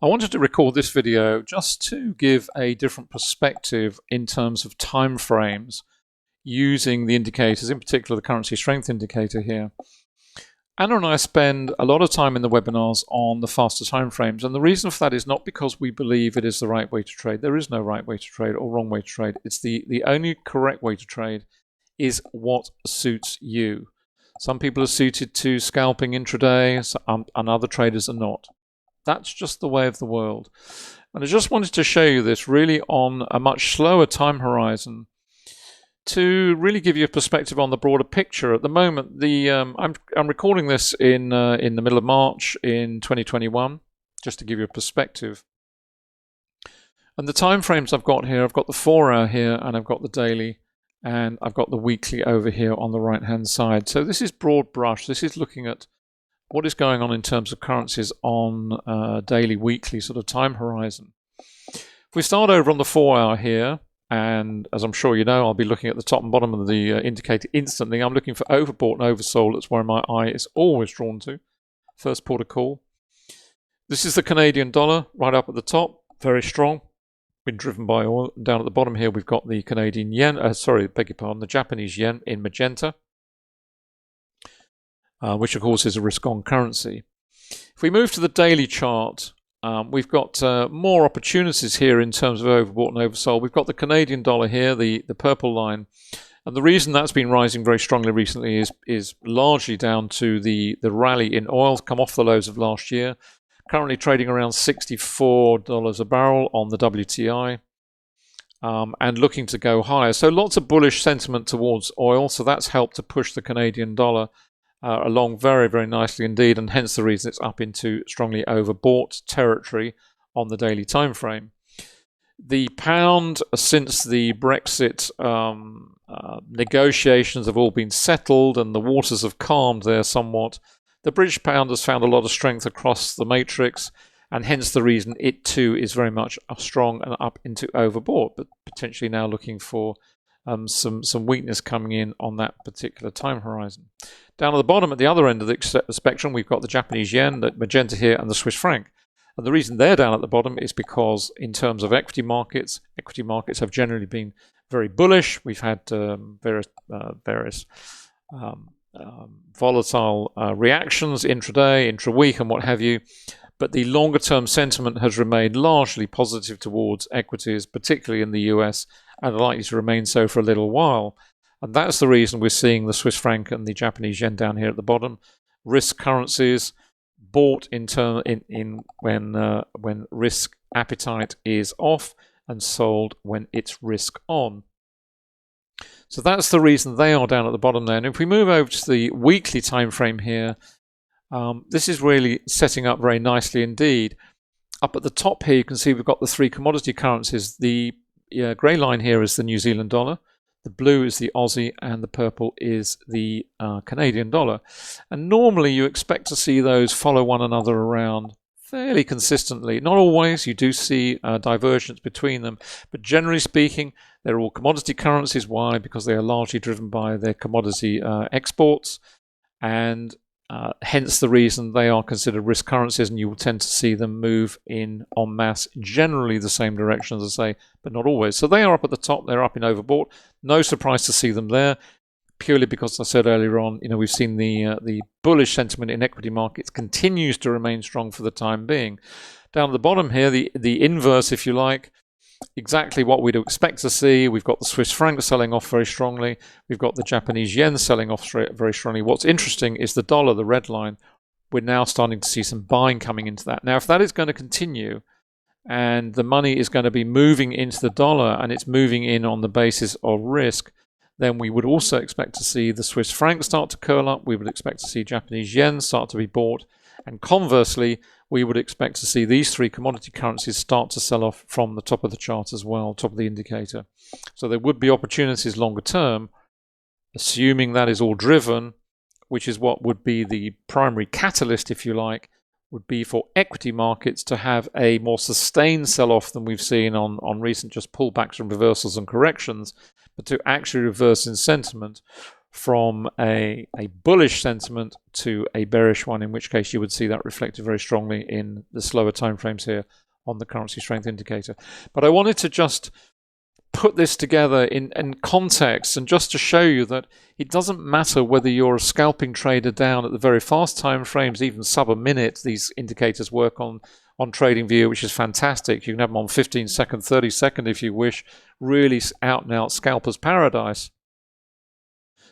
I wanted to record this video just to give a different perspective in terms of time frames using the indicators, in particular the currency strength indicator here. Anna and I spend a lot of time in the webinars on the faster time frames, and the reason for that is not because we believe it is the right way to trade. There is no right way to trade or wrong way to trade. It's the only correct way to trade is what suits you. Some people are suited to scalping intraday, and other traders are not. That's just the way of the world. And I just wanted to show you this really on a much slower time horizon to really give you a perspective on the broader picture. At the moment, I'm recording this in the middle of March in 2021, just to give you a perspective. And the time frames I've got here, I've got the 4-hour here, and I've got the daily, and I've got the weekly over here on the right-hand side. So this is broad brush. This is looking at what is going on in terms of currencies on daily, weekly sort of time horizon. If we start over on the 4-hour here, and as I'm sure you know, I'll be looking at the top and bottom of the indicator instantly. I'm looking for overbought and oversold. That's where my eye is always drawn to. First port of call. This is the Canadian dollar right up at the top, very strong. Been driven by oil. Down at the bottom here, we've got the Canadian yen. Beg your pardon, the Japanese yen in magenta. Which of course is a risk-on currency. If we move to the daily chart, we've got more opportunities here in terms of overbought and oversold. We've got the Canadian dollar here, the purple line, and the reason that's been rising very strongly recently is largely down to the rally in oil, come off the lows of last year. Currently trading around $64 a barrel on the WTI, and looking to go higher. So lots of bullish sentiment towards oil, so that's helped to push the Canadian dollar along very, very nicely indeed, and hence the reason it's up into strongly overbought territory on the daily time frame. The pound, since the Brexit negotiations have all been settled and the waters have calmed there somewhat, the British pound has found a lot of strength across the matrix, and hence the reason it too is very much strong and up into overbought, but potentially now looking for some weakness coming in on that particular time horizon. Down at the bottom, at the other end of the spectrum, we've got the Japanese yen, the magenta here, and the Swiss franc. And the reason they're down at the bottom is because in terms of equity markets have generally been very bullish. We've had various volatile reactions intraday, intra-week, and what have you. But the longer-term sentiment has remained largely positive towards equities, particularly in the US, and are likely to remain so for a little while. And that's the reason we're seeing the Swiss franc and the Japanese yen down here at the bottom. Risk currencies bought when risk appetite is off, and sold when it's risk on. So that's the reason they are down at the bottom there. And if we move over to the weekly time frame here, this is really setting up very nicely indeed. Up at the top here, you can see we've got the three commodity currencies. The grey line here is the New Zealand dollar, the blue is the Aussie, and the purple is the Canadian dollar. And normally you expect to see those follow one another around fairly consistently. Not always, you do see divergence between them, but generally speaking, they're all commodity currencies. Why? Because they are largely driven by their commodity exports, and hence the reason they are considered risk currencies, and you will tend to see them move in en masse, generally the same direction, as I say, but not always. So they are up at the top, they're up in overbought. No surprise to see them there, purely because I said earlier on, we've seen the bullish sentiment in equity markets continues to remain strong for the time being. Down at the bottom here, the inverse, if you like, exactly what we'd expect to see. We've got the Swiss franc selling off very strongly. We've got the Japanese yen selling off very strongly. What's interesting is the dollar, the red line. We're now starting to see some buying coming into that. Now, if that is going to continue, and the money is going to be moving into the dollar, and it's moving in on the basis of risk, then we would also expect to see the Swiss franc start to curl up. We would expect to see Japanese yen start to be bought. And conversely, we would expect to see these three commodity currencies start to sell off from the top of the chart as well, top of the indicator. So there would be opportunities longer term, assuming that is all driven, which is what would be the primary catalyst, if you like, would be for equity markets to have a more sustained sell-off than we've seen on recent just pullbacks and reversals and corrections, but to actually reverse in sentiment, from a bullish sentiment to a bearish one, in which case you would see that reflected very strongly in the slower timeframes here on the currency strength indicator. But I wanted to just put this together in context, and just to show you that it doesn't matter whether you're a scalping trader down at the very fast time frames, even sub a minute. These indicators work on TradingView, which is fantastic. You can have them on 15-second, 30-second if you wish. Really out and out scalper's paradise.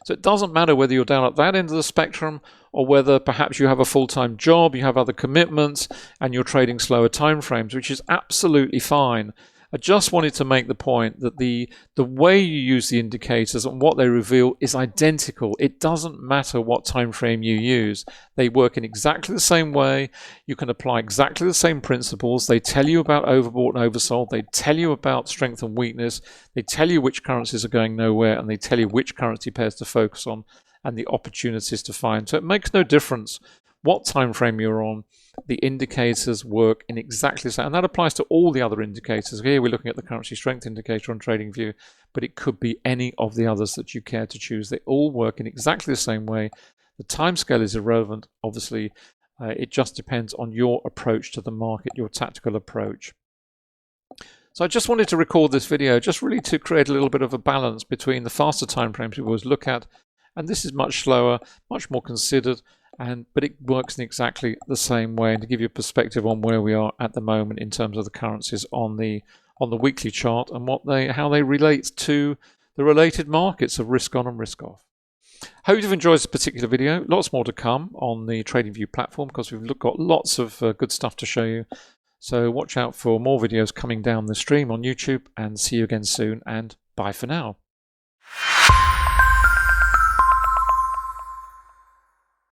So it doesn't matter whether you're down at that end of the spectrum or whether perhaps you have a full-time job, you have other commitments, and you're trading slower time frames, which is absolutely fine. I just wanted to make the point that the way you use the indicators and what they reveal is identical. It doesn't matter what time frame you use. They work in exactly the same way. You can apply exactly the same principles. They tell you about overbought and oversold. They tell you about strength and weakness. They tell you which currencies are going nowhere, and they tell you which currency pairs to focus on and the opportunities to find. So it makes no difference what time frame you're on. The indicators work in exactly the same, and that applies to all the other indicators. Here we're looking at the currency strength indicator on TradingView, but it could be any of the others that you care to choose. They all work in exactly the same way. The time scale is irrelevant, obviously. It just depends on your approach to the market, your tactical approach. So I just wanted to record this video just really to create a little bit of a balance between the faster time frames we always look at, and this is much slower, much more considered, but it works in exactly the same way, and to give you a perspective on where we are at the moment in terms of the currencies on the weekly chart and how they relate to the related markets of risk on and risk off. Hope you've enjoyed this particular video. Lots more to come on the TradingView platform because we've got lots of good stuff to show you. So watch out for more videos coming down the stream on YouTube, and see you again soon, and bye for now.